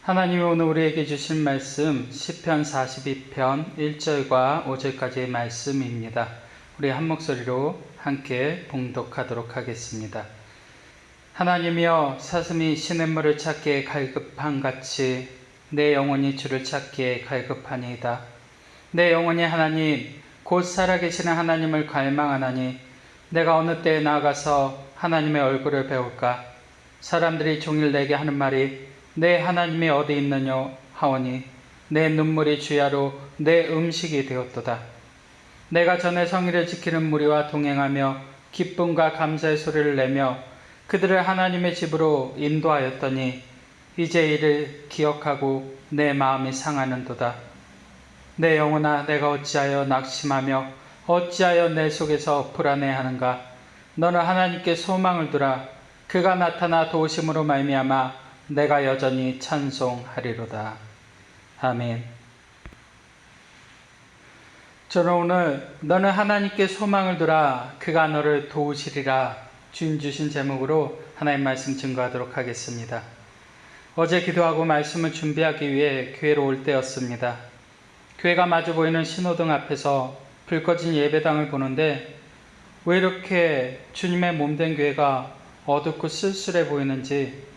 하나님이 오늘 우리에게 주신 말씀 시편 42편 1절과 5절까지의 말씀입니다. 우리 한 목소리로 함께 봉독하도록 하겠습니다. 하나님이여, 사슴이 시냇물을 찾기에 갈급함같이 내 영혼이 주를 찾기에 갈급하니이다. 내 영혼이 하나님 곧 살아계시는 하나님을 갈망하나니 내가 어느 때에 나아가서 하나님의 얼굴을 배울까? 사람들이 종일 내게 하는 말이 내 하나님이 어디 있느냐 하오니 내 눈물이 주야로 내 음식이 되었도다. 내가 전에 성의를 지키는 무리와 동행하며 기쁨과 감사의 소리를 내며 그들을 하나님의 집으로 인도하였더니 이제 이를 기억하고 내 마음이 상하는도다. 내 영혼아, 내가 어찌하여 낙심하며 어찌하여 내 속에서 불안해하는가? 너는 하나님께 소망을 두라. 그가 나타나 도우심으로 말미암아 내가 여전히 찬송하리로다. 아멘. 저는 오늘 너는 하나님께 소망을 두라. 그가 너를 도우시리라. 주님 주신 제목으로 하나님 말씀 증거하도록 하겠습니다. 어제 기도하고 말씀을 준비하기 위해 교회로 올 때였습니다. 교회가 마주 보이는 신호등 앞에서 불 꺼진 예배당을 보는데 왜 이렇게 주님의 몸된 교회가 어둡고 쓸쓸해 보이는지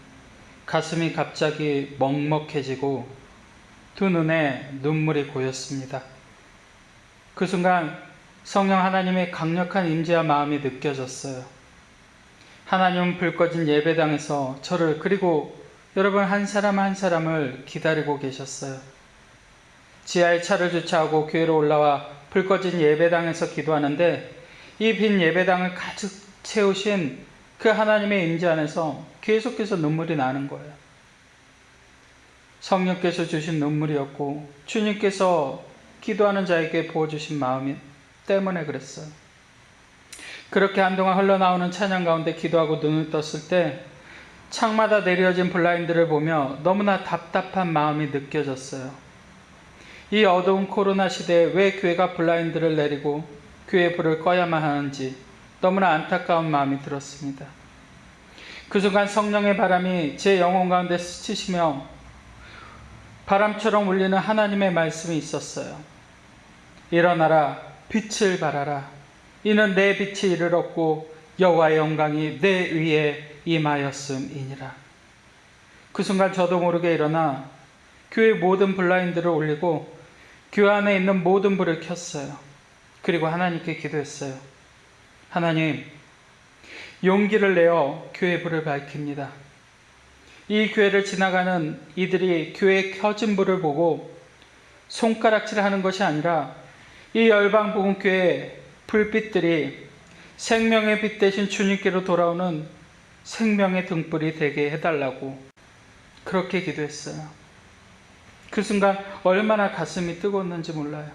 가슴이 갑자기 먹먹해지고 두 눈에 눈물이 고였습니다. 그 순간 성령 하나님의 강력한 임재와 마음이 느껴졌어요. 하나님은 불 꺼진 예배당에서 저를 그리고 여러분 한 사람 한 사람을 기다리고 계셨어요. 지하에 차를 주차하고 교회로 올라와 불 꺼진 예배당에서 기도하는데 이 빈 예배당을 가득 채우신 그 하나님의 임재 안에서 계속해서 눈물이 나는 거예요. 성령께서 주신 눈물이었고 주님께서 기도하는 자에게 부어주신 마음 때문에 그랬어요. 그렇게 한동안 흘러나오는 찬양 가운데 기도하고 눈을 떴을 때 창마다 내려진 블라인드를 보며 너무나 답답한 마음이 느껴졌어요. 이 어두운 코로나 시대에 왜 교회가 블라인드를 내리고 교회 불을 꺼야만 하는지 너무나 안타까운 마음이 들었습니다. 그 순간 성령의 바람이 제 영혼 가운데 스치시며 바람처럼 울리는 하나님의 말씀이 있었어요. 일어나라, 빛을 발하라. 이는 내 빛이 이르렀고 여호와의 영광이 내 위에 임하였음이니라. 그 순간 저도 모르게 일어나 교회 모든 블라인드를 올리고 교회 안에 있는 모든 불을 켰어요. 그리고 하나님께 기도했어요. 하나님, 용기를 내어 교회 불을 밝힙니다. 이 교회를 지나가는 이들이 교회에 켜진 불을 보고 손가락질하는 것이 아니라 이 열방복음교회 불빛들이 생명의 빛 대신 주님께로 돌아오는 생명의 등불이 되게 해달라고 그렇게 기도했어요. 그 순간 얼마나 가슴이 뜨거웠는지 몰라요.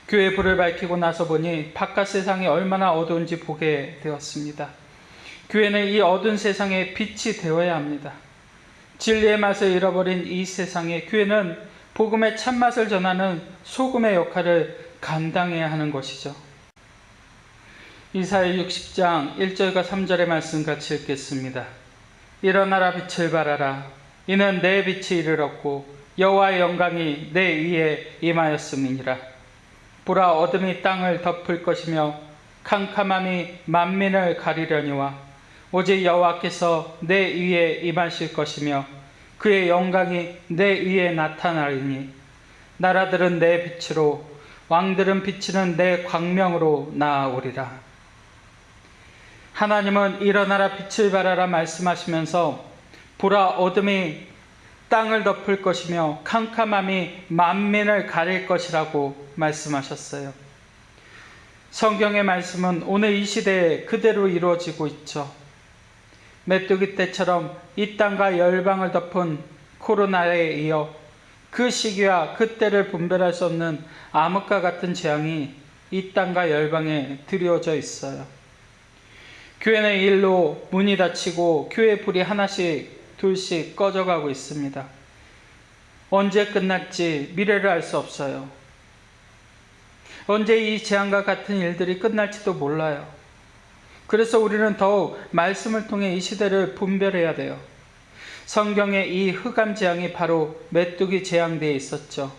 교회 불을 밝히고 나서 보니 바깥 세상이 얼마나 어두운지 보게 되었습니다. 교회는 이 어두운 세상에 빛이 되어야 합니다. 진리의 맛을 잃어버린 이 세상에 교회는 복음의 참맛을 전하는 소금의 역할을 감당해야 하는 것이죠. 이사야 60장 1절과 3절의 말씀 같이 읽겠습니다. 일어나라, 빛을 발하라. 이는 내 빛이 이르렀고 여호와의 영광이 내 위에 임하였음이니라. 보라, 어둠이 땅을 덮을 것이며 캄캄함이 만민을 가리려니와 오직 여호와께서 내 위에 임하실 것이며 그의 영광이 내 위에 나타나리니 나라들은 내 빛으로 왕들은 비치는 내 광명으로 나아오리라. 하나님은 일어나라, 빛을 발하라 말씀하시면서 보라, 어둠이 땅을 덮을 것이며 캄캄함이 만민을 가릴 것이라고 말씀하셨어요. 성경의 말씀은 오늘 이 시대에 그대로 이루어지고 있죠. 메뚜기 때처럼 이 땅과 열방을 덮은 코로나에 이어 그 시기와 그 때를 분별할 수 없는 암흑과 같은 재앙이 이 땅과 열방에 드리워져 있어요. 교회는 일로 문이 닫히고 교회 불이 하나씩 둘씩 꺼져가고 있습니다. 언제 끝날지 미래를 알 수 없어요. 언제 이 재앙과 같은 일들이 끝날지도 몰라요. 그래서 우리는 더욱 말씀을 통해 이 시대를 분별해야 돼요. 성경에 이 흑암 재앙이 바로 메뚜기 재앙대에 있었죠.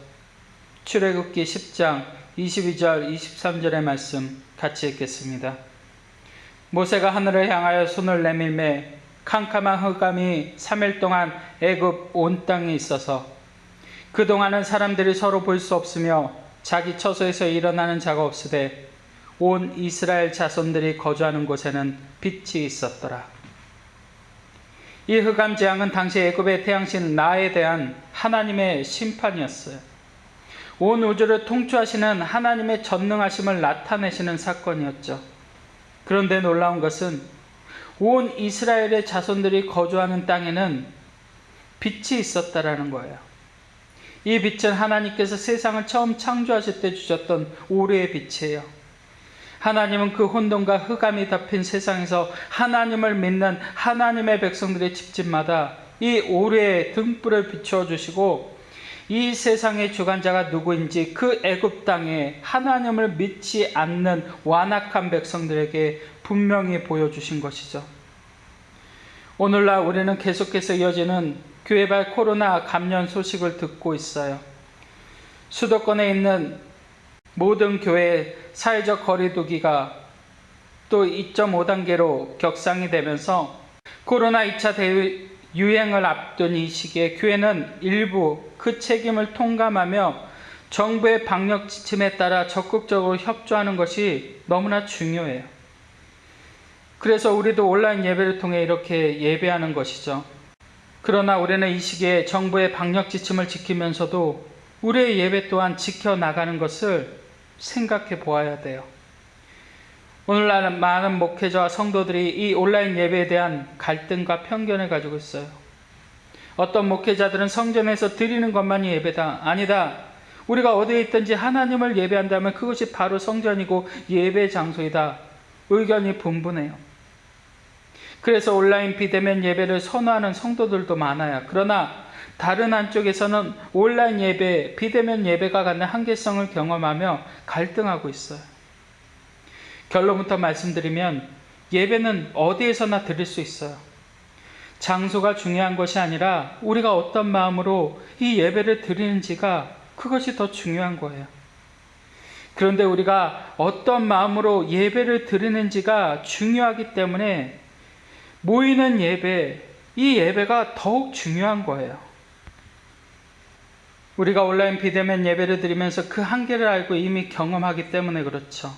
출애굽기 10장 22절 23절의 말씀 같이 읽겠습니다. 모세가 하늘을 향하여 손을 내밀매 캄캄한 흑암이 3일 동안 애굽 온 땅에 있어서 그동안은 사람들이 서로 볼 수 없으며 자기 처소에서 일어나는 자가 없으되 온 이스라엘 자손들이 거주하는 곳에는 빛이 있었더라. 이 흑암 재앙은 당시 애굽의 태양신 라에 대한 하나님의 심판이었어요. 온 우주를 통치하시는 하나님의 전능하심을 나타내시는 사건이었죠. 그런데 놀라운 것은 온 이스라엘의 자손들이 거주하는 땅에는 빛이 있었다라는 거예요. 이 빛은 하나님께서 세상을 처음 창조하실 때 주셨던 오래의 빛이에요. 하나님은 그 혼돈과 흑암이 덮인 세상에서 하나님을 믿는 하나님의 백성들의 집집마다 이 오래의 등불을 비추어 주시고 이 세상의 주관자가 누구인지 그 애굽 땅에 하나님을 믿지 않는 완악한 백성들에게 분명히 보여주신 것이죠. 오늘날 우리는 계속해서 이어지는 교회발 코로나 감염 소식을 듣고 있어요. 수도권에 있는 모든 교회의 사회적 거리두기가 또 2.5단계로 격상이 되면서 코로나 2차 대유행을 앞둔 이 시기에 교회는 일부 그 책임을 통감하며 정부의 방역 지침에 따라 적극적으로 협조하는 것이 너무나 중요해요. 그래서 우리도 온라인 예배를 통해 이렇게 예배하는 것이죠. 그러나 우리는 이 시기에 정부의 방역 지침을 지키면서도 우리의 예배 또한 지켜나가는 것을 생각해 보아야 돼요. 오늘날 많은 목회자와 성도들이 이 온라인 예배에 대한 갈등과 편견을 가지고 있어요. 어떤 목회자들은 성전에서 드리는 것만이 예배다. 아니다. 우리가 어디에 있든지 하나님을 예배한다면 그것이 바로 성전이고 예배 장소이다. 의견이 분분해요. 그래서 온라인 비대면 예배를 선호하는 성도들도 많아요. 그러나 다른 한쪽에서는 온라인 예배, 비대면 예배가 갖는 한계성을 경험하며 갈등하고 있어요. 결론부터 말씀드리면 예배는 어디에서나 드릴 수 있어요. 장소가 중요한 것이 아니라 우리가 어떤 마음으로 이 예배를 드리는지가 그것이 더 중요한 거예요. 그런데 우리가 어떤 마음으로 예배를 드리는지가 중요하기 때문에 모이는 예배, 이 예배가 더욱 중요한 거예요. 우리가 온라인 비대면 예배를 드리면서 그 한계를 알고 이미 경험하기 때문에 그렇죠.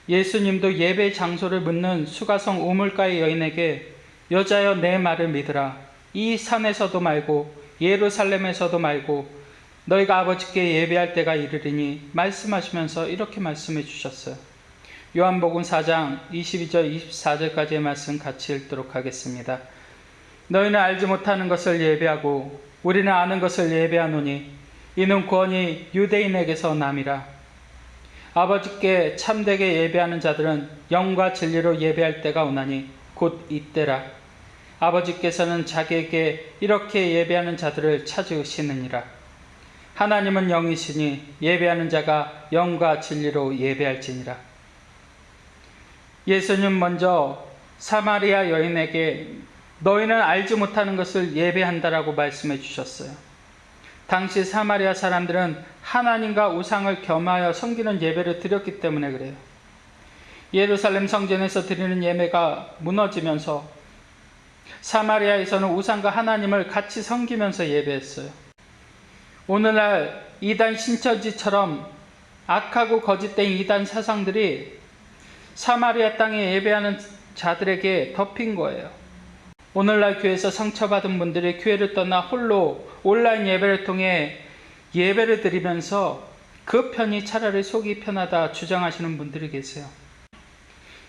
예수님도 예배 장소를 묻는 수가성 우물가의 여인에게 여자여 내 말을 믿으라. 이 산에서도 말고 예루살렘에서도 말고 너희가 아버지께 예배할 때가 이르리니 말씀하시면서 이렇게 말씀해 주셨어요. 요한복음 4장 22절 24절까지의 말씀 같이 읽도록 하겠습니다. 너희는 알지 못하는 것을 예배하고 우리는 아는 것을 예배하노니 이는 구원이 유대인에게서 남이라. 아버지께 참되게 예배하는 자들은 영과 진리로 예배할 때가 오나니 곧 이때라. 아버지께서는 자기에게 이렇게 예배하는 자들을 찾으시느니라. 하나님은 영이시니 예배하는 자가 영과 진리로 예배할지니라. 예수님 먼저 사마리아 여인에게 너희는 알지 못하는 것을 예배한다라고 말씀해 주셨어요. 당시 사마리아 사람들은 하나님과 우상을 겸하여 섬기는 예배를 드렸기 때문에 그래요. 예루살렘 성전에서 드리는 예배가 무너지면서 사마리아에서는 우상과 하나님을 같이 섬기면서 예배했어요. 오늘날 이단 신천지처럼 악하고 거짓된 이단 사상들이 사마리아 땅에 예배하는 자들에게 덮인 거예요. 오늘날 교회에서 상처받은 분들이 교회를 떠나 홀로 온라인 예배를 통해 예배를 드리면서 그 편이 차라리 속이 편하다 주장하시는 분들이 계세요.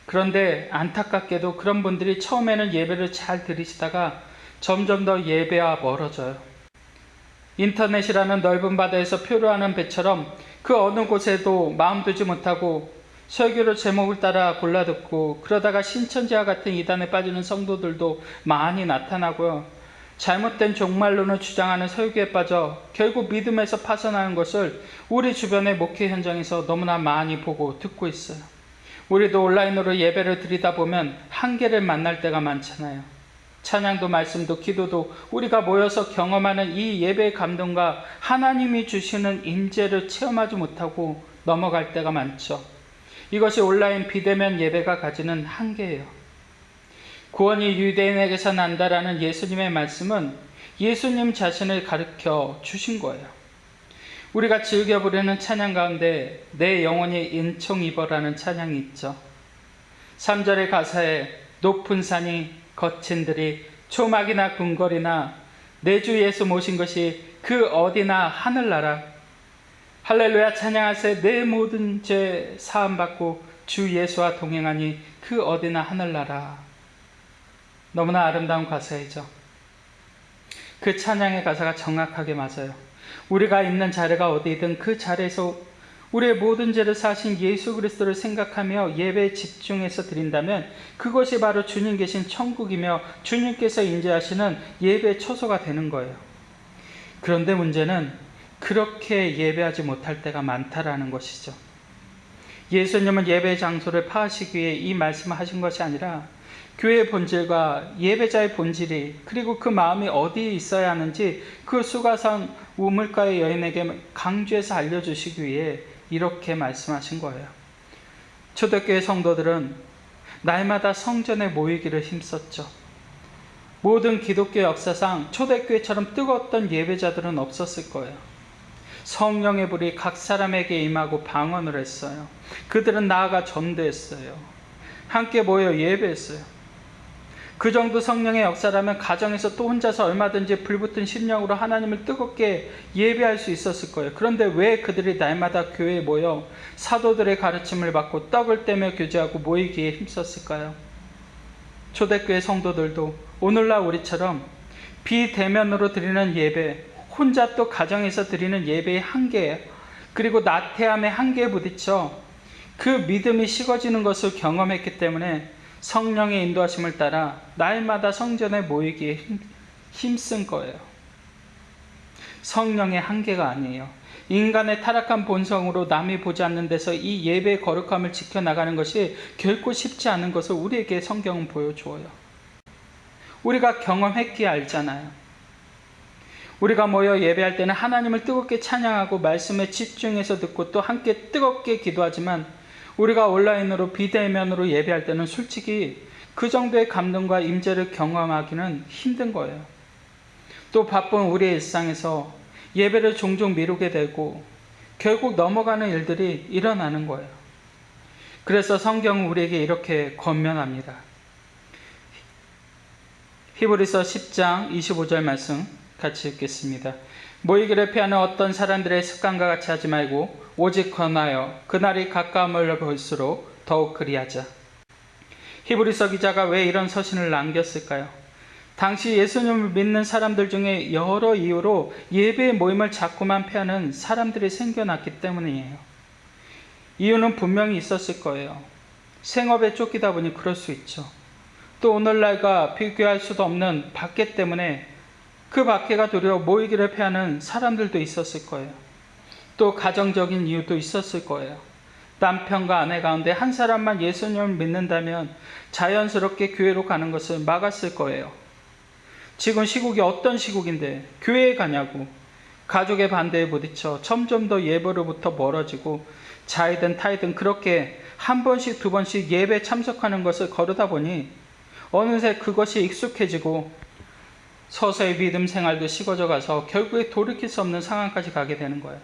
그런데 안타깝게도 그런 분들이 처음에는 예배를 잘 드리시다가 점점 더 예배와 멀어져요. 인터넷이라는 넓은 바다에서 표류하는 배처럼 그 어느 곳에도 마음 두지 못하고 설교를 제목을 따라 골라 듣고 그러다가 신천지와 같은 이단에 빠지는 성도들도 많이 나타나고요. 잘못된 종말론을 주장하는 설교에 빠져 결국 믿음에서 파선하는 것을 우리 주변의 목회 현장에서 너무나 많이 보고 듣고 있어요. 우리도 온라인으로 예배를 드리다 보면 한계를 만날 때가 많잖아요. 찬양도 말씀도 기도도 우리가 모여서 경험하는 이 예배의 감동과 하나님이 주시는 임재를 체험하지 못하고 넘어갈 때가 많죠. 이것이 온라인 비대면 예배가 가지는 한계예요. 구원이 유대인에게서 난다라는 예수님의 말씀은 예수님 자신을 가르쳐 주신 거예요. 우리가 즐겨 부르는 찬양 가운데 내 영혼이 은총 입어라는 찬양이 있죠. 3절의 가사에 높은 산이 거친 들이 초막이나 궁궐이나 내 주 예수 모신 것이 그 어디나 하늘나라. 할렐루야 찬양하세. 내 모든 죄 사함받고 주 예수와 동행하니 그 어디나 하늘나라. 너무나 아름다운 가사이죠. 그 찬양의 가사가 정확하게 맞아요. 우리가 있는 자리가 어디든 그 자리에서 우리의 모든 죄를 사신 예수 그리스도를 생각하며 예배에 집중해서 드린다면 그것이 바로 주님 계신 천국이며 주님께서 임재하시는 예배의 초소가 되는 거예요. 그런데 문제는 그렇게 예배하지 못할 때가 많다라는 것이죠. 예수님은 예배의 장소를 파하시기 위해 이 말씀을 하신 것이 아니라 교회의 본질과 예배자의 본질이 그리고 그 마음이 어디에 있어야 하는지 그 수가산 우물가의 여인에게 강조해서 알려주시기 위해 이렇게 말씀하신 거예요. 초대교회 성도들은 날마다 성전에 모이기를 힘썼죠. 모든 기독교 역사상 초대교회처럼 뜨거웠던 예배자들은 없었을 거예요. 성령의 불이 각 사람에게 임하고 방언을 했어요. 그들은 나아가 전도했어요. 함께 모여 예배했어요. 그 정도 성령의 역사라면 가정에서 또 혼자서 얼마든지 불붙은 심령으로 하나님을 뜨겁게 예배할 수 있었을 거예요. 그런데 왜 그들이 날마다 교회에 모여 사도들의 가르침을 받고 떡을 떼며 교제하고 모이기에 힘썼을까요? 초대교회 성도들도 오늘날 우리처럼 비대면으로 드리는 예배, 혼자 또 가정에서 드리는 예배의 한계, 그리고 나태함의 한계에 부딪혀 그 믿음이 식어지는 것을 경험했기 때문에 성령의 인도하심을 따라 날마다 성전에 모이기에 힘쓴 거예요. 성령의 한계가 아니에요. 인간의 타락한 본성으로 남이 보지 않는 데서 이 예배의 거룩함을 지켜나가는 것이 결코 쉽지 않은 것을 우리에게 성경은 보여주어요. 우리가 경험했기에 알잖아요. 우리가 모여 예배할 때는 하나님을 뜨겁게 찬양하고 말씀에 집중해서 듣고 또 함께 뜨겁게 기도하지만 우리가 온라인으로 비대면으로 예배할 때는 솔직히 그 정도의 감동과 임재를 경험하기는 힘든 거예요. 또 바쁜 우리의 일상에서 예배를 종종 미루게 되고 결국 넘어가는 일들이 일어나는 거예요. 그래서 성경은 우리에게 이렇게 권면합니다. 히브리서 10장 25절 말씀 같이 읽겠습니다. 모이기를 피하는 어떤 사람들의 습관과 같이 하지 말고 오직 권하여 그날이 가까움을 볼수록 더욱 그리하자. 히브리서 기자가 왜 이런 서신을 남겼을까요? 당시 예수님을 믿는 사람들 중에 여러 이유로 예배의 모임을 자꾸만 피하는 사람들이 생겨났기 때문이에요. 이유는 분명히 있었을 거예요. 생업에 쫓기다 보니 그럴 수 있죠. 또 오늘날과 비교할 수도 없는 박해 때문에 그 박해가 두려워 모이기를 피하는 사람들도 있었을 거예요. 또 가정적인 이유도 있었을 거예요. 남편과 아내 가운데 한 사람만 예수님을 믿는다면 자연스럽게 교회로 가는 것을 막았을 거예요. 지금 시국이 어떤 시국인데 교회에 가냐고 가족의 반대에 부딪혀 점점 더 예배로부터 멀어지고 자이든 타이든 그렇게 한 번씩 두 번씩 예배 참석하는 것을 거르다 보니 어느새 그것이 익숙해지고 서서히 믿음 생활도 식어져 가서 결국에 돌이킬 수 없는 상황까지 가게 되는 거예요.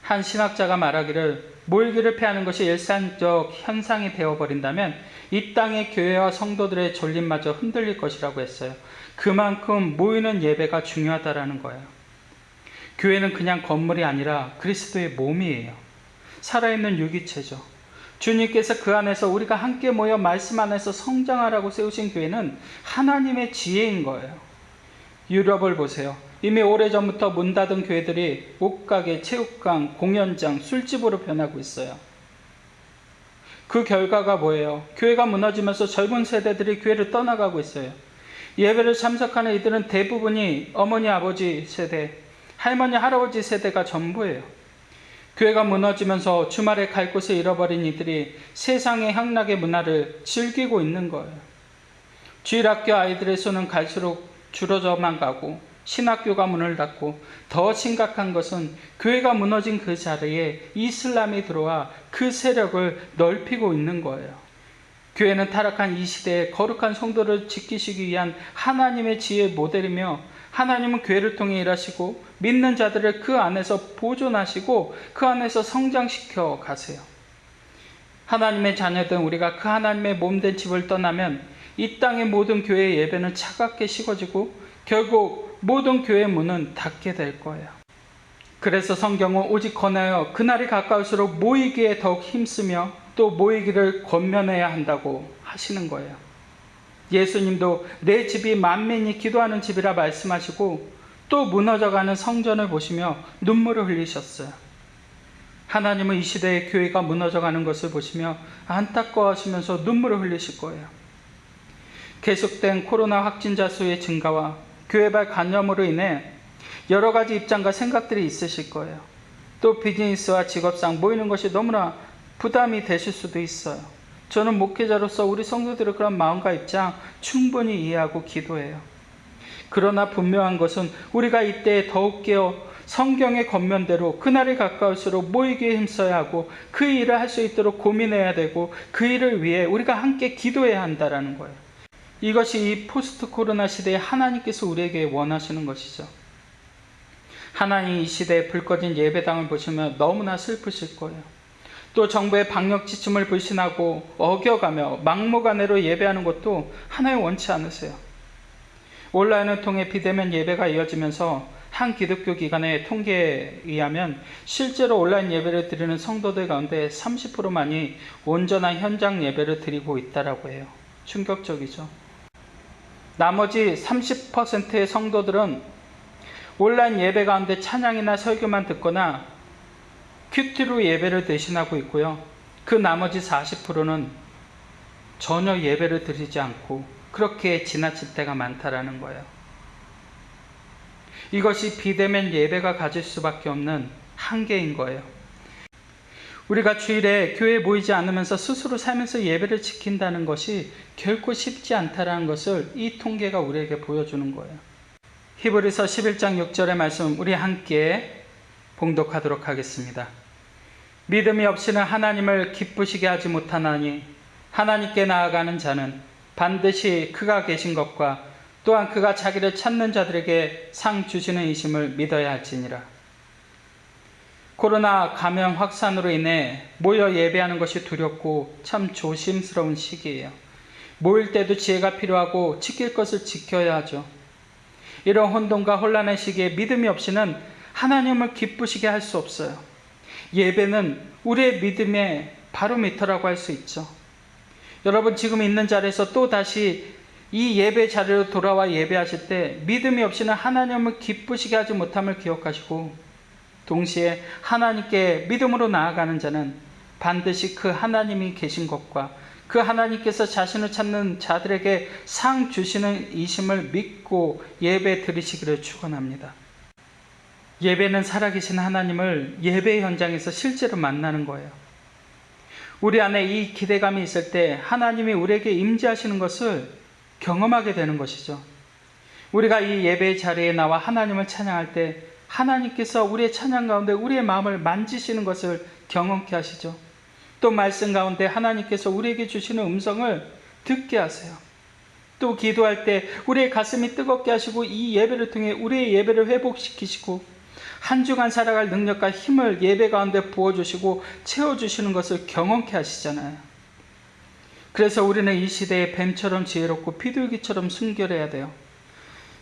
한 신학자가 말하기를 모이기를 피하는 것이 일상적 현상이 되어버린다면 이 땅의 교회와 성도들의 존립마저 흔들릴 것이라고 했어요. 그만큼 모이는 예배가 중요하다라는 거예요. 교회는 그냥 건물이 아니라 그리스도의 몸이에요. 살아있는 유기체죠. 주님께서 그 안에서 우리가 함께 모여 말씀 안에서 성장하라고 세우신 교회는 하나님의 지혜인 거예요. 유럽을 보세요. 이미 오래전부터 문 닫은 교회들이 옷가게, 체육관, 공연장, 술집으로 변하고 있어요. 그 결과가 뭐예요? 교회가 무너지면서 젊은 세대들이 교회를 떠나가고 있어요. 예배를 참석하는 이들은 대부분이 어머니, 아버지 세대, 할머니, 할아버지 세대가 전부예요. 교회가 무너지면서 주말에 갈 곳을 잃어버린 이들이 세상의 향락의 문화를 즐기고 있는 거예요. 주일학교 아이들의 수는 갈수록 줄어져만 가고 신학교가 문을 닫고 더 심각한 것은 교회가 무너진 그 자리에 이슬람이 들어와 그 세력을 넓히고 있는 거예요. 교회는 타락한 이 시대에 거룩한 성도를 지키시기 위한 하나님의 지혜의 모델이며 하나님은 교회를 통해 일하시고 믿는 자들을 그 안에서 보존하시고 그 안에서 성장시켜 가세요. 하나님의 자녀된 우리가 그 하나님의 몸된 집을 떠나면 이 땅의 모든 교회의 예배는 차갑게 식어지고 결국 모든 교회의 문은 닫게 될 거예요. 그래서 성경은 오직 권하여 그날이 가까울수록 모이기에 더욱 힘쓰며 또 모이기를 권면해야 한다고 하시는 거예요. 예수님도 내 집이 만민이 기도하는 집이라 말씀하시고 또 무너져가는 성전을 보시며 눈물을 흘리셨어요. 하나님은 이 시대의 교회가 무너져가는 것을 보시며 안타까워하시면서 눈물을 흘리실 거예요. 계속된 코로나 확진자 수의 증가와 교회발 간염으로 인해 여러 가지 입장과 생각들이 있으실 거예요. 또 비즈니스와 직업상 모이는 것이 너무나 부담이 되실 수도 있어요. 저는 목회자로서 우리 성도들의 그런 마음과 입장 충분히 이해하고 기도해요. 그러나 분명한 것은 우리가 이때 더욱 깨어 성경의 권면대로 그날이 가까울수록 모이기에 힘써야 하고 그 일을 할 수 있도록 고민해야 되고 그 일을 위해 우리가 함께 기도해야 한다는 거예요. 이것이 이 포스트 코로나 시대에 하나님께서 우리에게 원하시는 것이죠. 하나님 이 시대에 불 꺼진 예배당을 보시면 너무나 슬프실 거예요. 또 정부의 방역 지침을 불신하고 어겨가며 막무가내로 예배하는 것도 하나님 원치 않으세요. 온라인을 통해 비대면 예배가 이어지면서 한 기독교 기관의 통계에 의하면 실제로 온라인 예배를 드리는 성도들 가운데 30%만이 온전한 현장 예배를 드리고 있다고 해요. 충격적이죠. 나머지 30%의 성도들은 온라인 예배 가운데 찬양이나 설교만 듣거나 큐티로 예배를 대신하고 있고요. 그 나머지 40%는 전혀 예배를 드리지 않고 그렇게 지나칠 때가 많다라는 거예요. 이것이 비대면 예배가 가질 수밖에 없는 한계인 거예요. 우리가 주일에 교회에 모이지 않으면서 스스로 살면서 예배를 지킨다는 것이 결코 쉽지 않다는 것을 이 통계가 우리에게 보여주는 거예요. 히브리서 11장 6절의 말씀 우리 함께 봉독하도록 하겠습니다. 믿음이 없이는 하나님을 기쁘시게 하지 못하나니 하나님께 나아가는 자는 반드시 그가 계신 것과 또한 그가 자기를 찾는 자들에게 상 주시는 이심을 믿어야 할지니라. 코로나 감염 확산으로 인해 모여 예배하는 것이 두렵고 참 조심스러운 시기예요. 모일 때도 지혜가 필요하고 지킬 것을 지켜야 하죠. 이런 혼돈과 혼란의 시기에 믿음이 없이는 하나님을 기쁘시게 할 수 없어요. 예배는 우리의 믿음의 바로미터라고 할 수 있죠. 여러분 지금 있는 자리에서 또 다시 이 예배 자리로 돌아와 예배하실 때 믿음이 없이는 하나님을 기쁘시게 하지 못함을 기억하시고 동시에 하나님께 믿음으로 나아가는 자는 반드시 그 하나님이 계신 것과 그 하나님께서 자신을 찾는 자들에게 상 주시는 이심을 믿고 예배 드리시기를 축원합니다. 예배는 살아계신 하나님을 예배 현장에서 실제로 만나는 거예요. 우리 안에 이 기대감이 있을 때 하나님이 우리에게 임재하시는 것을 경험하게 되는 것이죠. 우리가 이 예배의 자리에 나와 하나님을 찬양할 때 하나님께서 우리의 찬양 가운데 우리의 마음을 만지시는 것을 경험케 하시죠. 또 말씀 가운데 하나님께서 우리에게 주시는 음성을 듣게 하세요. 또 기도할 때 우리의 가슴이 뜨겁게 하시고 이 예배를 통해 우리의 예배를 회복시키시고 한 주간 살아갈 능력과 힘을 예배 가운데 부어주시고 채워주시는 것을 경험케 하시잖아요. 그래서 우리는 이 시대에 뱀처럼 지혜롭고 비둘기처럼 순결해야 돼요.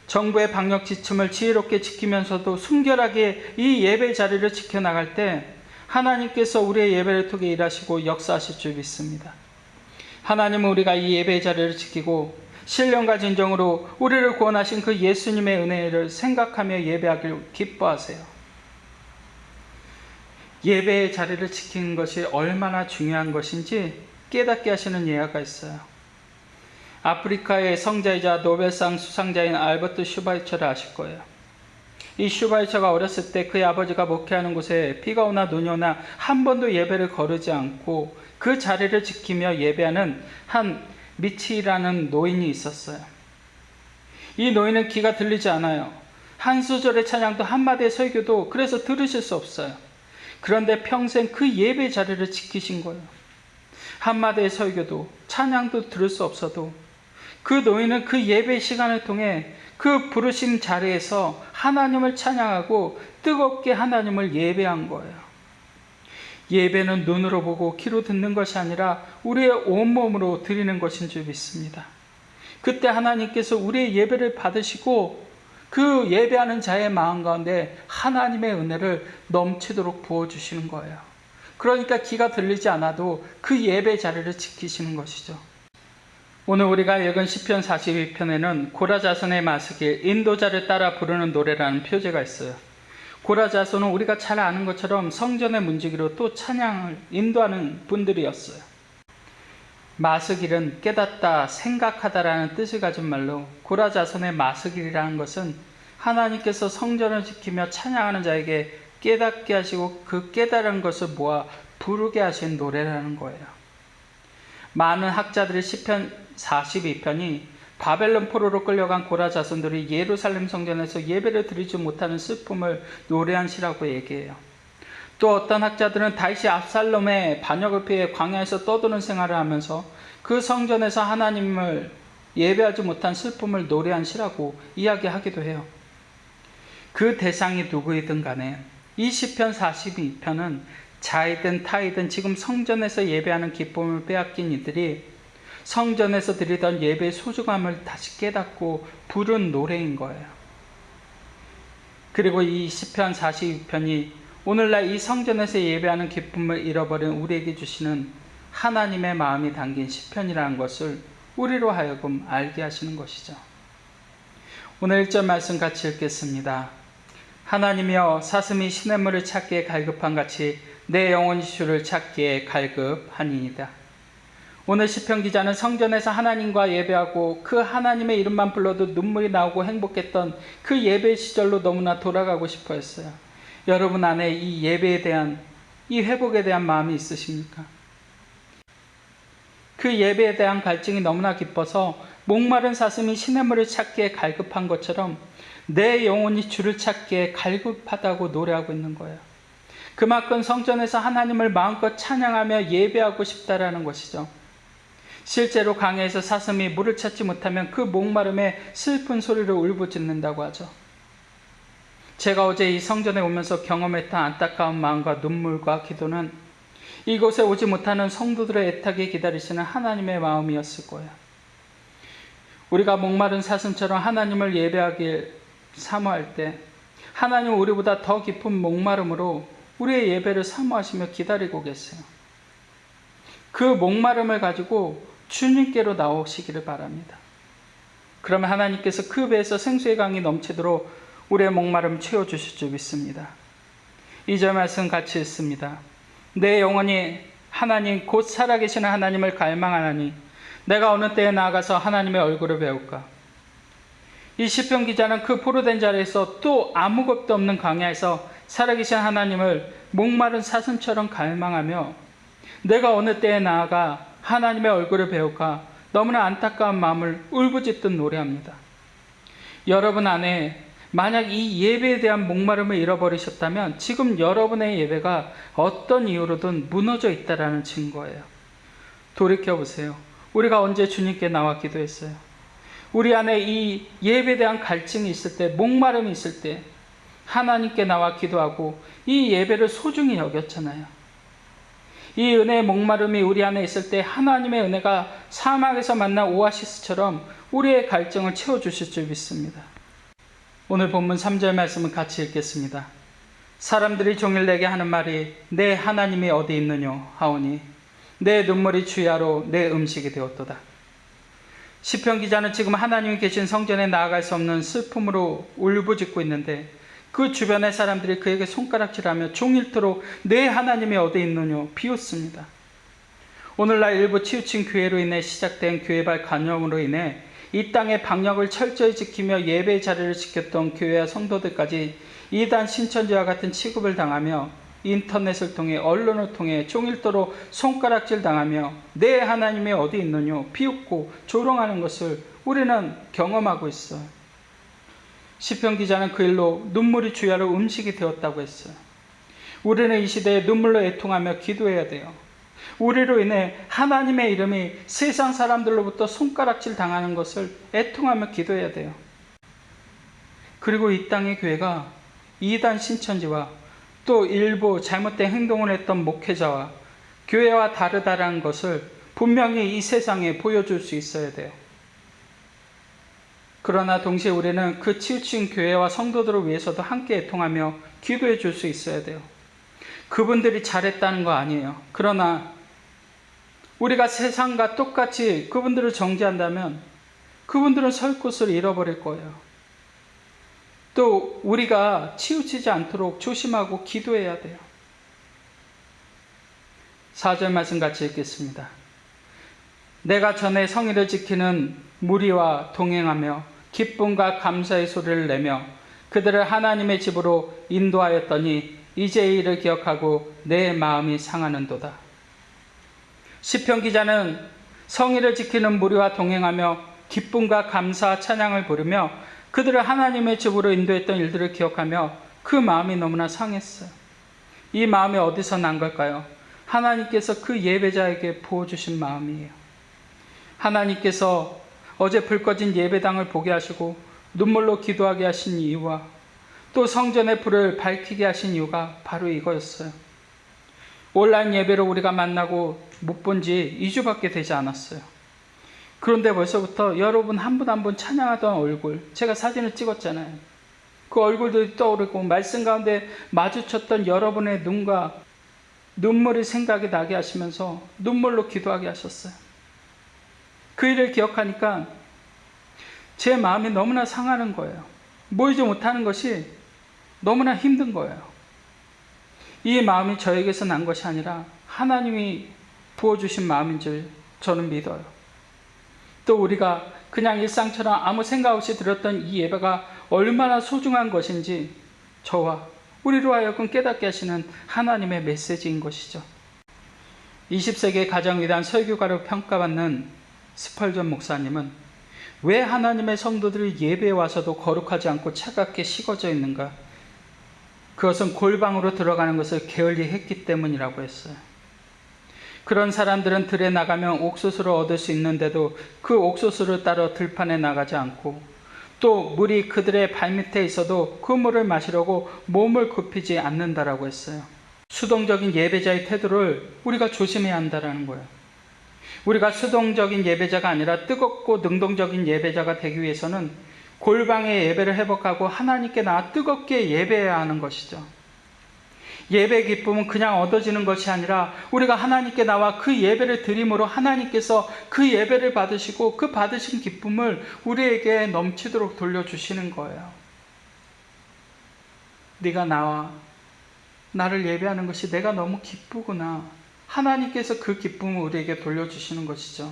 정부의 방역 지침을 지혜롭게 지키면서도 순결하게 이 예배 자리를 지켜나갈 때 하나님께서 우리의 예배를 통해 일하시고 역사하실 줄 믿습니다. 하나님은 우리가 이 예배 자리를 지키고 신령과 진정으로 우리를 구원하신 그 예수님의 은혜를 생각하며 예배하기를 기뻐하세요. 예배의 자리를 지키는 것이 얼마나 중요한 것인지 깨닫게 하시는 예화가 있어요. 아프리카의 성자이자 노벨상 수상자인 알버트 슈바이처를 아실 거예요. 이 슈바이처가 어렸을 때 그의 아버지가 목회하는 곳에 비가 오나 눈이 오나 한 번도 예배를 거르지 않고 그 자리를 지키며 예배하는 한 미치라는 노인이 있었어요. 이 노인은 귀가 들리지 않아요. 한 소절의 찬양도 한마디의 설교도 그래서 들으실 수 없어요. 그런데 평생 그 예배 자리를 지키신 거예요. 한마디의 설교도 찬양도 들을 수 없어도 그 노인은 그 예배 시간을 통해 그 부르심 자리에서 하나님을 찬양하고 뜨겁게 하나님을 예배한 거예요. 예배는 눈으로 보고 귀로 듣는 것이 아니라 우리의 온몸으로 드리는 것인 줄 믿습니다. 그때 하나님께서 우리의 예배를 받으시고 그 예배하는 자의 마음 가운데 하나님의 은혜를 넘치도록 부어주시는 거예요. 그러니까 귀가 들리지 않아도 그 예배 자리를 지키시는 것이죠. 오늘 우리가 읽은 시편 42편에는 고라자손의 마스길, 인도자를 따라 부르는 노래라는 표제가 있어요. 고라자손은 우리가 잘 아는 것처럼 성전의 문지기로 또 찬양을 인도하는 분들이었어요. 마스길은 깨닫다, 생각하다라는 뜻을 가진 말로 고라자손의 마스길이라는 것은 하나님께서 성전을 지키며 찬양하는 자에게 깨닫게 하시고 그 깨달은 것을 모아 부르게 하신 노래라는 거예요. 많은 학자들이 시편 42편이 바벨론 포로로 끌려간 고라 자손들이 예루살렘 성전에서 예배를 드리지 못하는 슬픔을 노래한 시라고 얘기해요. 또 어떤 학자들은 다윗이 압살롬의 반역을 피해 광야에서 떠도는 생활을 하면서 그 성전에서 하나님을 예배하지 못한 슬픔을 노래한 시라고 이야기하기도 해요. 그 대상이 누구이든 간에 이 시편 42편은 자이든 타이든 지금 성전에서 예배하는 기쁨을 빼앗긴 이들이 성전에서 드리던 예배의 소중함을 다시 깨닫고 부른 노래인 거예요. 그리고 이 시편 42편이 오늘날 이 성전에서 예배하는 기쁨을 잃어버린 우리에게 주시는 하나님의 마음이 담긴 시편이라는 것을 우리로 하여금 알게 하시는 것이죠. 오늘 1절 말씀 같이 읽겠습니다. 하나님이여 사슴이 시냇물을 찾기에 갈급한 같이 내 영혼이 주를 찾기에 갈급하니이다. 오늘 시편 기자는 성전에서 하나님과 예배하고 그 하나님의 이름만 불러도 눈물이 나오고 행복했던 그 예배 시절로 너무나 돌아가고 싶어 했어요. 여러분 안에 이 예배에 대한, 이 회복에 대한 마음이 있으십니까? 그 예배에 대한 갈증이 너무나 깊어서 목마른 사슴이 시냇물을 찾기에 갈급한 것처럼 내 영혼이 주를 찾기에 갈급하다고 노래하고 있는 거예요. 그만큼 성전에서 하나님을 마음껏 찬양하며 예배하고 싶다라는 것이죠. 실제로 강야에서 사슴이 물을 찾지 못하면 그 목마름에 슬픈 소리를 울부짖는다고 하죠. 제가 어제 이 성전에 오면서 경험했던 안타까운 마음과 눈물과 기도는 이곳에 오지 못하는 성도들의 애타게 기다리시는 하나님의 마음이었을 거예요. 우리가 목마른 사슴처럼 하나님을 예배하길 사모할 때 하나님은 우리보다 더 깊은 목마름으로 우리의 예배를 사모하시며 기다리고 계세요. 그 목마름을 가지고 주님께로 나오시기를 바랍니다. 그러면 하나님께서 그 배에서 생수의 강이 넘치도록 우리의 목마름을 채워주실 줄 믿습니다. 2절 말씀 같이 읽습니다. 내 영혼이 하나님 곧 살아계시는 하나님을 갈망하나니 내가 어느 때에 나아가서 하나님의 얼굴을 배울까. 이 시편 기자는 그 포로된 자리에서 또 아무것도 없는 광야에서 살아계신 하나님을 목마른 사슴처럼 갈망하며 내가 어느 때에 나아가 하나님의 얼굴을 배울까 너무나 안타까운 마음을 울부짖듯 노래합니다. 여러분 안에 만약 이 예배에 대한 목마름을 잃어버리셨다면 지금 여러분의 예배가 어떤 이유로든 무너져 있다라는 증거예요. 돌이켜보세요. 우리가 언제 주님께 나와 기도했어요? 우리 안에 이 예배에 대한 갈증이 있을 때, 목마름이 있을 때 하나님께 나와 기도하고 이 예배를 소중히 여겼잖아요. 이 은혜의 목마름이 우리 안에 있을 때 하나님의 은혜가 사막에서 만난 오아시스처럼 우리의 갈증을 채워주실 줄 믿습니다. 오늘 본문 3절 말씀을 같이 읽겠습니다. 사람들이 종일 내게 하는 말이 내 하나님이 어디 있느냐 하오니 내 눈물이 주야로 내 음식이 되었도다. 시편 기자는 지금 하나님이 계신 성전에 나아갈 수 없는 슬픔으로 울부짖고 있는데 그 주변의 사람들이 그에게 손가락질하며 종일토록 내 하나님이 어디 있느냐 비웃습니다. 오늘날 일부 치우친 교회로 인해 시작된 교회발 간염으로 인해 이 땅의 방역을 철저히 지키며 예배의 자리를 지켰던 교회와 성도들까지 이단 신천지와 같은 취급을 당하며 인터넷을 통해 언론을 통해 종일토록 손가락질 당하며 내 하나님이 어디 있느냐 비웃고 조롱하는 것을 우리는 경험하고 있어요. 시편 기자는 그 일로 눈물이 주야로 음식이 되었다고 했어요. 우리는 이 시대에 눈물로 애통하며 기도해야 돼요. 우리로 인해 하나님의 이름이 세상 사람들로부터 손가락질 당하는 것을 애통하며 기도해야 돼요. 그리고 이 땅의 교회가 이단 신천지와 또 일부 잘못된 행동을 했던 목회자와 교회와 다르다라는 것을 분명히 이 세상에 보여줄 수 있어야 돼요. 그러나 동시에 우리는 그 치우친 교회와 성도들을 위해서도 함께 애통하며 기도해 줄 수 있어야 돼요. 그분들이 잘했다는 거 아니에요. 그러나 우리가 세상과 똑같이 그분들을 정죄한다면 그분들은 설 곳을 잃어버릴 거예요. 또 우리가 치우치지 않도록 조심하고 기도해야 돼요. 4절 말씀 같이 읽겠습니다. 내가 전에 성의를 지키는 무리와 동행하며 기쁨과 감사의 소리를 내며 그들을 하나님의 집으로 인도하였더니 이제 이를 기억하고 내 마음이 상하는도다. 시편 기자는 성의를 지키는 무리와 동행하며 기쁨과 감사 찬양을 부르며 그들을 하나님의 집으로 인도했던 일들을 기억하며 그 마음이 너무나 상했어요. 이 마음이 어디서 난 걸까요? 하나님께서 그 예배자에게 부어주신 마음이에요. 하나님께서 어제 불 꺼진 예배당을 보게 하시고 눈물로 기도하게 하신 이유와 또 성전의 불을 밝히게 하신 이유가 바로 이거였어요. 온라인 예배로 우리가 만나고 못 본 지 2주밖에 되지 않았어요. 그런데 벌써부터 여러분 한 분 한 분 찬양하던 얼굴, 제가 사진을 찍었잖아요. 그 얼굴들이 떠오르고 말씀 가운데 마주쳤던 여러분의 눈과 눈물이 생각이 나게 하시면서 눈물로 기도하게 하셨어요. 그 일을 기억하니까 제 마음이 너무나 상하는 거예요. 모이지 못하는 것이 너무나 힘든 거예요. 이 마음이 저에게서 난 것이 아니라 하나님이 부어주신 마음인 줄 저는 믿어요. 또 우리가 그냥 일상처럼 아무 생각 없이 드렸던 이 예배가 얼마나 소중한 것인지 저와 우리로 하여금 깨닫게 하시는 하나님의 메시지인 것이죠. 20세기의 가장 위대한 설교가로 평가받는 스펄전 목사님은 왜 하나님의 성도들이 예배에 와서도 거룩하지 않고 차갑게 식어져 있는가? 그것은 골방으로 들어가는 것을 게을리 했기 때문이라고 했어요. 그런 사람들은 들에 나가면 옥수수를 얻을 수 있는데도 그 옥수수를 따러 들판에 나가지 않고 또 물이 그들의 발밑에 있어도 그 물을 마시려고 몸을 굽히지 않는다라고 했어요. 수동적인 예배자의 태도를 우리가 조심해야 한다는 거예요. 우리가 수동적인 예배자가 아니라 뜨겁고 능동적인 예배자가 되기 위해서는 골방의 예배를 회복하고 하나님께 나아 뜨겁게 예배해야 하는 것이죠. 예배의 기쁨은 그냥 얻어지는 것이 아니라 우리가 하나님께 나와 그 예배를 드림으로 하나님께서 그 예배를 받으시고 그 받으신 기쁨을 우리에게 넘치도록 돌려주시는 거예요. 네가 나와 나를 예배하는 것이 내가 너무 기쁘구나. 하나님께서 그 기쁨을 우리에게 돌려주시는 것이죠.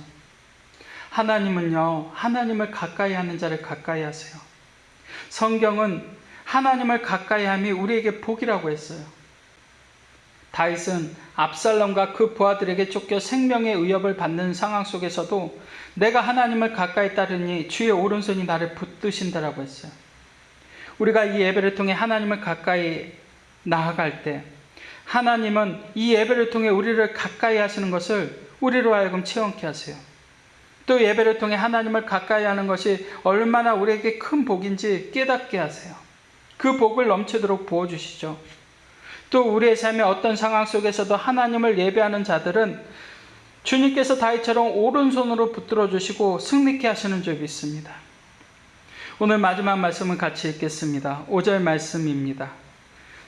하나님은요, 하나님을 가까이 하는 자를 가까이 하세요. 성경은 하나님을 가까이 함이 우리에게 복이라고 했어요. 다윗은 압살롬과 그 부하들에게 쫓겨 생명의 위협을 받는 상황 속에서도 내가 하나님을 가까이 따르니 주의 오른손이 나를 붙드신다라고 했어요. 우리가 이 예배를 통해 하나님을 가까이 나아갈 때 하나님은 이 예배를 통해 우리를 가까이 하시는 것을 우리로 하여금 체험케 하세요. 또 예배를 통해 하나님을 가까이 하는 것이 얼마나 우리에게 큰 복인지 깨닫게 하세요. 그 복을 넘치도록 부어주시죠. 또 우리의 삶의 어떤 상황 속에서도 하나님을 예배하는 자들은 주님께서 다윗처럼 오른손으로 붙들어 주시고 승리케 하시는 줄 믿습니다. 오늘 마지막 말씀을 같이 읽겠습니다. 5절 말씀입니다.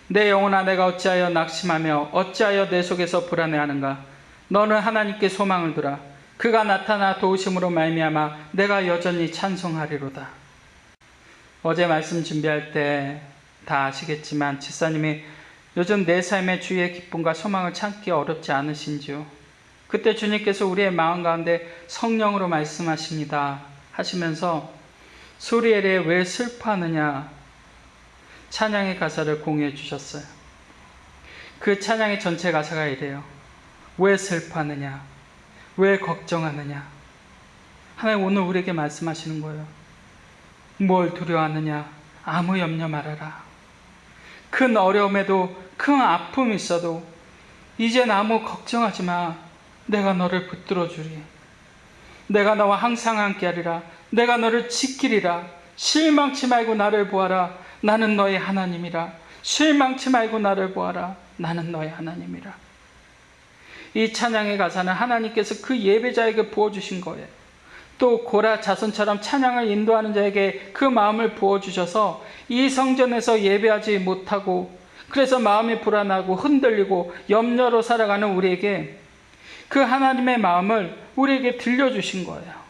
내 영혼아 내가 어찌하여 낙심하며 어찌하여 내 속에서 불안해하는가? 너는 하나님께 소망을 두라. 그가 나타나 도우심으로 말미암아 내가 여전히 찬송하리로다. 어제 말씀 준비할 때 다 아시겠지만 집사님이 요즘 내 삶의 주의 기쁨과 소망을 찾기 어렵지 않으신지요? 그때 주님께서 우리의 마음 가운데 성령으로 말씀하십니다 하시면서 수리엘에 왜 슬퍼하느냐 찬양의 가사를 공유해 주셨어요. 그 찬양의 전체 가사가 이래요. 왜 슬퍼하느냐? 왜 걱정하느냐? 하나님 오늘 우리에게 말씀하시는 거예요. 뭘 두려워하느냐? 아무 염려 말아라. 큰 어려움에도 큰 아픔이 있어도 이젠 아무 걱정하지 마. 내가 너를 붙들어 주리. 내가 너와 항상 함께하리라. 내가 너를 지키리라. 실망치 말고 나를 보아라. 나는 너의 하나님이라. 실망치 말고 나를 보아라. 나는 너의 하나님이라. 이 찬양의 가사는 하나님께서 그 예배자에게 부어주신 거예요. 또 고라 자손처럼 찬양을 인도하는 자에게 그 마음을 부어주셔서 이 성전에서 예배하지 못하고 그래서 마음이 불안하고 흔들리고 염려로 살아가는 우리에게 그 하나님의 마음을 우리에게 들려주신 거예요.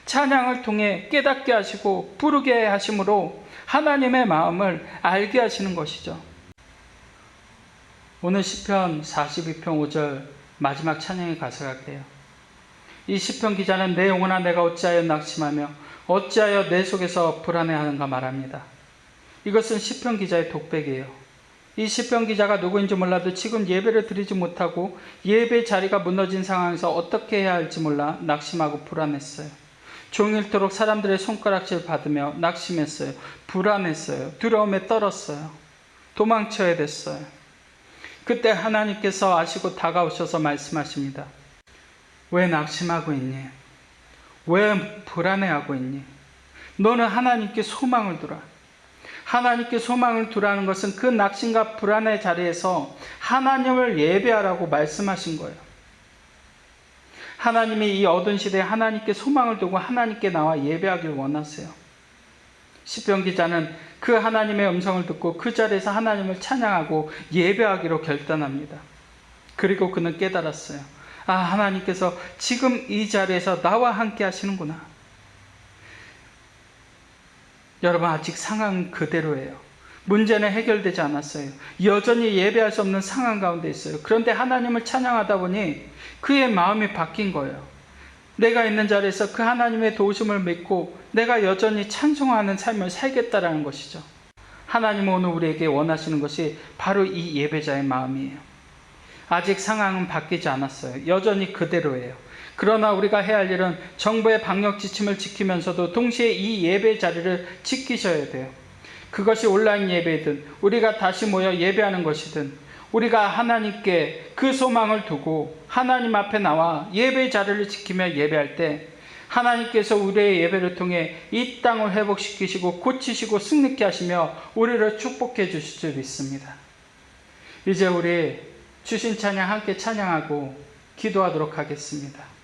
찬양을 통해 깨닫게 하시고 부르게 하심으로 하나님의 마음을 알게 하시는 것이죠. 오늘 시편 42편 5절 마지막 찬양의 가사가 그래요. 이 시편 기자는 내 영혼아 내가 어찌하여 낙심하며 어찌하여 내 속에서 불안해하는가 말합니다. 이것은 시편 기자의 독백이에요. 이 시편 기자가 누구인지 몰라도 지금 예배를 드리지 못하고 예배 자리가 무너진 상황에서 어떻게 해야 할지 몰라 낙심하고 불안했어요. 종일토록 사람들의 손가락질 받으며 낙심했어요. 불안했어요. 두려움에 떨었어요. 도망쳐야 됐어요. 그때 하나님께서 아시고 다가오셔서 말씀하십니다. 왜 낙심하고 있니? 왜 불안해하고 있니? 너는 하나님께 소망을 두라. 하나님께 소망을 두라는 것은 그 낙심과 불안의 자리에서 하나님을 예배하라고 말씀하신 거예요. 하나님이 이 어두운 시대에 하나님께 소망을 두고 하나님께 나와 예배하길 원하세요. 시편 기자는 그 하나님의 음성을 듣고 그 자리에서 하나님을 찬양하고 예배하기로 결단합니다. 그리고 그는 깨달았어요. 아, 하나님께서 지금 이 자리에서 나와 함께 하시는구나. 여러분, 아직 상황은 그대로예요. 문제는 해결되지 않았어요. 여전히 예배할 수 없는 상황 가운데 있어요. 그런데 하나님을 찬양하다 보니 그의 마음이 바뀐 거예요. 내가 있는 자리에서 그 하나님의 도우심을 믿고 내가 여전히 찬송하는 삶을 살겠다라는 것이죠. 하나님은 오늘 우리에게 원하시는 것이 바로 이 예배자의 마음이에요. 아직 상황은 바뀌지 않았어요. 여전히 그대로예요. 그러나 우리가 해야 할 일은 정부의 방역 지침을 지키면서도 동시에 이 예배 자리를 지키셔야 돼요. 그것이 온라인 예배든 우리가 다시 모여 예배하는 것이든 우리가 하나님께 그 소망을 두고 하나님 앞에 나와 예배 자리를 지키며 예배할 때 하나님께서 우리의 예배를 통해 이 땅을 회복시키시고 고치시고 승리케 하시며 우리를 축복해 주실 줄 믿습니다. 이제 우리 주신 찬양 함께 찬양하고 기도하도록 하겠습니다.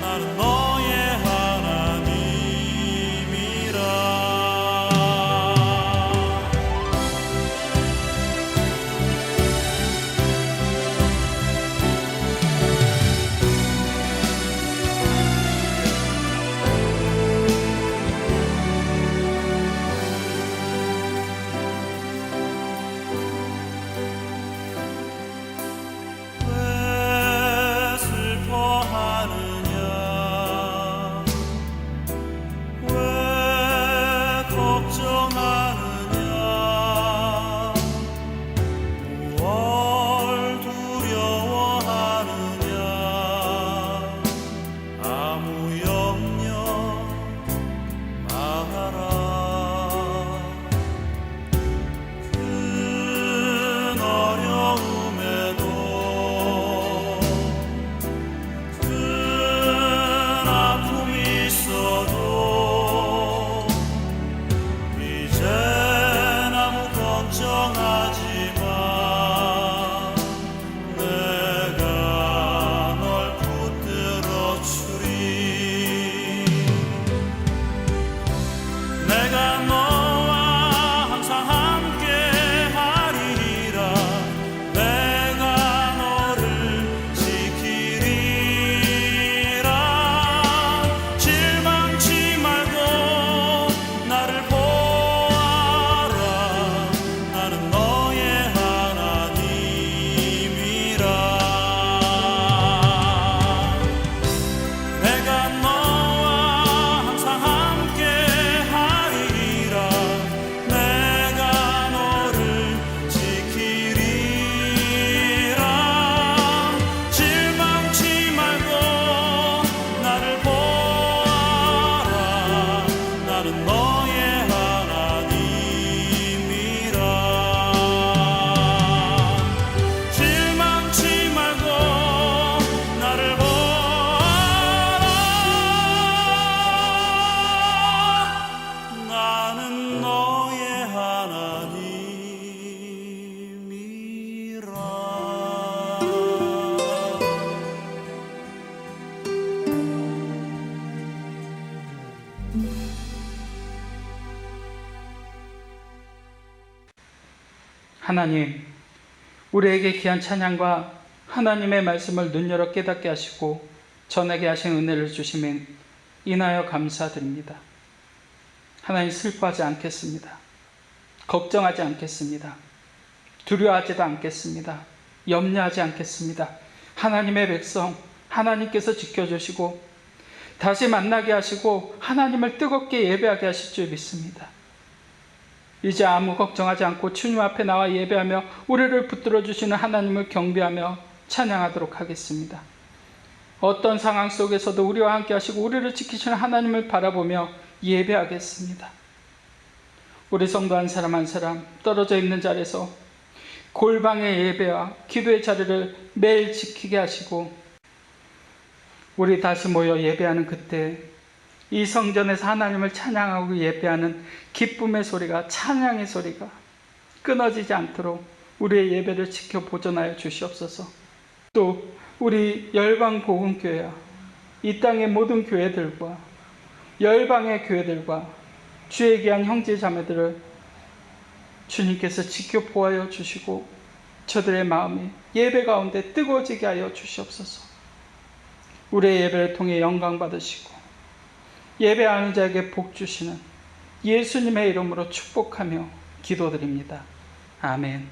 나를 하나님, 우리에게 귀한 찬양과 하나님의 말씀을 눈여겨 깨닫게 하시고 전하게 하신 은혜를 주시면 인하여 감사드립니다. 하나님, 슬퍼하지 않겠습니다. 걱정하지 않겠습니다. 두려워하지도 않겠습니다. 염려하지 않겠습니다. 하나님의 백성, 하나님께서 지켜주시고 다시 만나게 하시고 하나님을 뜨겁게 예배하게 하실 줄 믿습니다. 이제 아무 걱정하지 않고 주님 앞에 나와 예배하며 우리를 붙들어 주시는 하나님을 경배하며 찬양하도록 하겠습니다. 어떤 상황 속에서도 우리와 함께 하시고 우리를 지키시는 하나님을 바라보며 예배하겠습니다. 우리 성도 한 사람 한 사람 떨어져 있는 자리에서 골방의 예배와 기도의 자리를 매일 지키게 하시고 우리 다시 모여 예배하는 그때 이 성전에서 하나님을 찬양하고 예배하는 기쁨의 소리가, 찬양의 소리가 끊어지지 않도록 우리의 예배를 지켜 보존하여 주시옵소서. 또 우리 열방복음교회와 이 땅의 모든 교회들과 열방의 교회들과 주의 귀한 형제 자매들을 주님께서 지켜 보호하여 주시고 저들의 마음이 예배 가운데 뜨거워지게 하여 주시옵소서. 우리의 예배를 통해 영광 받으시고 예배하는 자에게 복 주시는 예수님의 이름으로 축복하며 기도드립니다. 아멘.